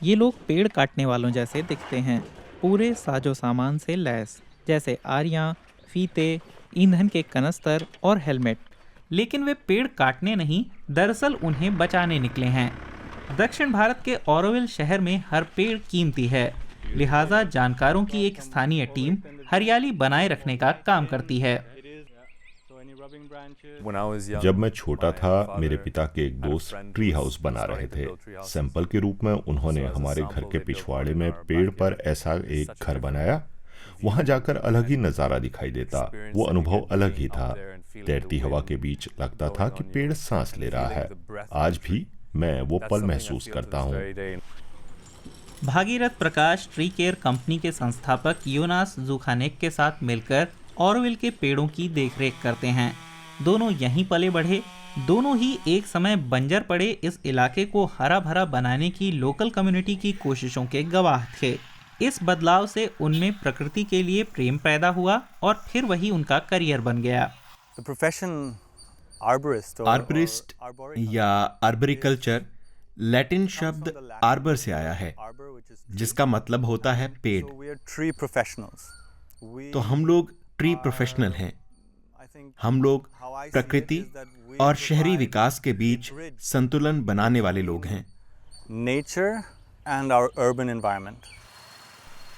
ये लोग पेड़ काटने वालों जैसे दिखते हैं, पूरे साजो सामान से लैस, जैसे आरियां, फीते, ईंधन के कनस्तर और हेलमेट। लेकिन वे पेड़ काटने नहीं, दरअसल उन्हें बचाने निकले हैं। दक्षिण भारत के ऑरोविल शहर में हर पेड़ कीमती है, लिहाजा जानकारों की एक स्थानीय टीम हरियाली बनाए रखने का काम करती है। जब मैं छोटा था, मेरे पिता के एक दोस्त ट्री हाउस बना रहे थे। सैंपल के रूप में उन्होंने हमारे घर के पिछवाड़े में पेड़ पर ऐसा एक घर बनाया। वहां जाकर अलग ही नज़ारा दिखाई देता। वो अनुभव अलग ही था। तैरती हवा के बीच लगता था कि पेड़ सांस ले रहा है। आज भी मैं वो पल महसूस करता हूँ। भागीरथ प्रकाश ट्री केयर कंपनी के संस्थापक योनास जूखानेक के साथ मिलकर ऑरोविल के पेड़ों की देखरेख करते हैं। दोनों यहीं पले बढ़े, दोनों ही एक समय बंजर पड़े इस इलाके को हरा भरा बनाने की लोकल कम्युनिटी की कोशिशों के गवाह थे। इस बदलाव से उनमें प्रकृति के लिए प्रेम पैदा हुआ और फिर वही उनका करियर बन गया। आर्बरिस्ट या आर्बरिकल्चर लैटिन शब्द आर्बर से आया है, जिसका मतलब होता है पेड़। तो हम लोग ट्री प्रोफेशनल हैं। हम लोग प्रकृति और शहरी विकास के बीच संतुलन बनाने वाले लोग हैं।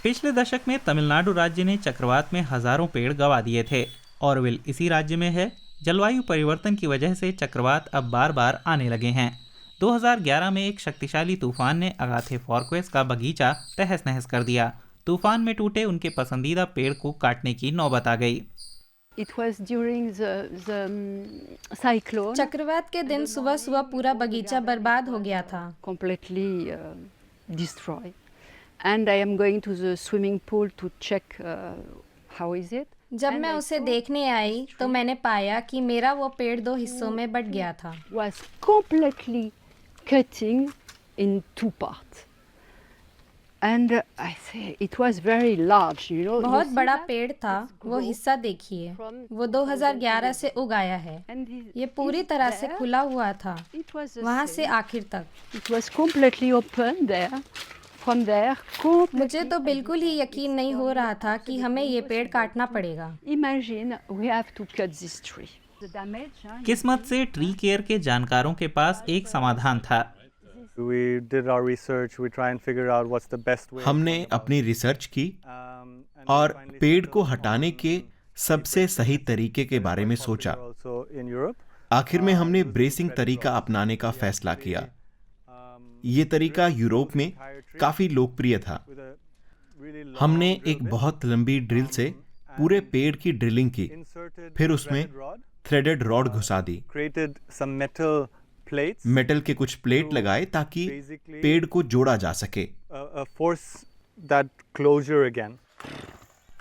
पिछले दशक में तमिलनाडु राज्य ने चक्रवात में हजारों पेड़ गंवा दिए थे। ऑरोविल इसी राज्य में है। जलवायु परिवर्तन की वजह से चक्रवात अब बार बार आने लगे हैं। 2011 में एक शक्तिशाली तूफान ने अगाथे फॉर्क्वेस का बगीचा तहस नहस कर दिया। तूफान में टूटे उनके पसंदीदा पेड़ को काटने की नौबत आ गई। चक्रवात के दिन सुबह सुबह पूरा बगीचा बर्बाद हो गया था। जब मैं उसे देखने आई तो मैंने पाया कि मेरा वो पेड़ दो हिस्सों में बट गया था। बहुत बड़ा पेड़ था। वो हिस्सा देखिए, वो 2011 से उग आया है। ये पूरी तरह से खुला हुआ था, वहाँ से आखिर तक। मुझे तो बिल्कुल ही यकीन नहीं हो रहा था कि हमें ये पेड़ काटना पड़ेगा। किस्मत से ट्री केयर के जानकारों के पास एक समाधान था। हमने अपनी रिसर्च की और पेड़ को हटाने के सबसे सही तरीके के बारे में सोचा। आखिर में हमने ब्रेसिंग तरीका अपनाने का फैसला किया। ये तरीका यूरोप में काफी लोकप्रिय था। हमने एक बहुत लंबी ड्रिल से पूरे पेड़ की ड्रिलिंग की, फिर उसमें थ्रेडेड रॉड घुसा दी। मेटल के कुछ प्लेट लगाए ताकि पेड़ को जोड़ा जा सके।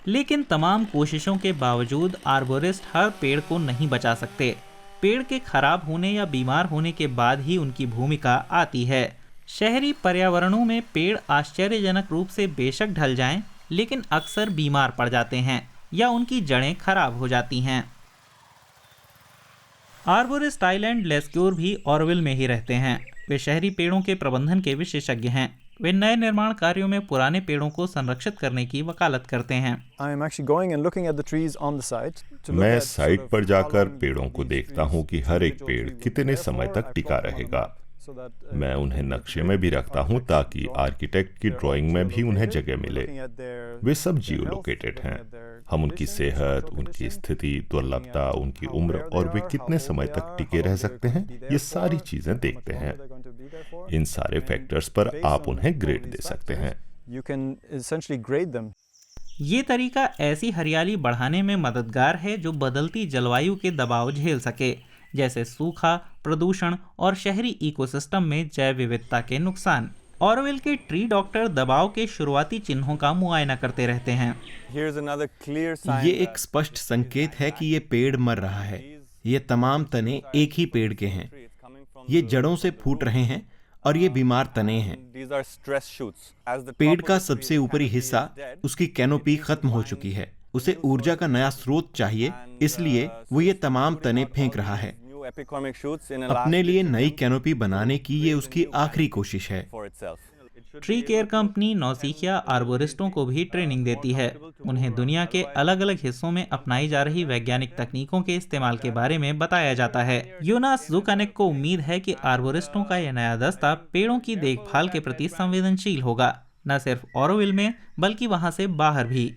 लेकिन तमाम कोशिशों के बावजूद आर्बोरिस्ट हर पेड़ को नहीं बचा सकते। पेड़ के खराब होने या बीमार होने के बाद ही उनकी भूमिका आती है। शहरी पर्यावरणों में पेड़ आश्चर्यजनक रूप से बेशक ढल जाएं, लेकिन अक्सर बीमार पड़ जाते हैं या उनकी जड़ें खराब हो जाती हैं। आर्बोरिस्ट आइलैंड लेस्क्योर भी ऑरोविल में ही रहते हैं। वे शहरी पेड़ों के प्रबंधन के विशेषज्ञ हैं। वे नए निर्माण कार्यों में पुराने पेड़ों को संरक्षित करने की वकालत करते हैं। मैं साइट पर जाकर पेड़ों को देखता हूँ कि हर एक पेड़ कितने समय तक टिका रहेगा। मैं उन्हें नक्शे में भी रखता हूँ ताकि आर्किटेक्ट की ड्राइंग में भी उन्हें जगह मिले। वे सब जियो लोकेटेड हैं। हम उनकी सेहत, उनकी स्थिति, दुर्लभता, उनकी उम्र और वे कितने समय तक टिके रह सकते हैं, ये सारी चीजें देखते हैं। इन सारे फैक्टर्स पर आप उन्हें ग्रेड दे सकते हैं। ये तरीका ऐसी हरियाली बढ़ाने में मददगार है जो बदलती जलवायु के दबाव झेल सके, जैसे सूखा, प्रदूषण और शहरी इकोसिस्टम में जैव विविधता के नुकसान। ऑरोविल के ट्री डॉक्टर दबाव के शुरुआती चिन्हों का मुआयना करते रहते हैं। ये एक स्पष्ट संकेत है कि ये पेड़ मर रहा है। ये तमाम तने एक ही पेड़ के हैं। ये जड़ों से फूट रहे हैं और ये बीमार तने हैं। पेड़ का सबसे ऊपरी हिस्सा, उसकी कैनोपी खत्म हो चुकी है। उसे ऊर्जा का नया स्रोत चाहिए, इसलिए वो ये तमाम तने फेंक रहा है। अपने लिए नई कैनोपी बनाने की ये उसकी आखिरी कोशिश है। ट्री केयर कंपनी नौसिखिया आर्बोरिस्टों को भी ट्रेनिंग देती है। उन्हें दुनिया के अलग अलग हिस्सों में अपनाई जा रही वैज्ञानिक तकनीकों के इस्तेमाल के बारे में बताया जाता है। योनास ज़ुकानेक को उम्मीद है कि आर्बोरिस्टों का यह नया दस्ता पेड़ों की देखभाल के प्रति संवेदनशील होगा, न सिर्फ ऑरोविल में बल्कि वहां से बाहर भी।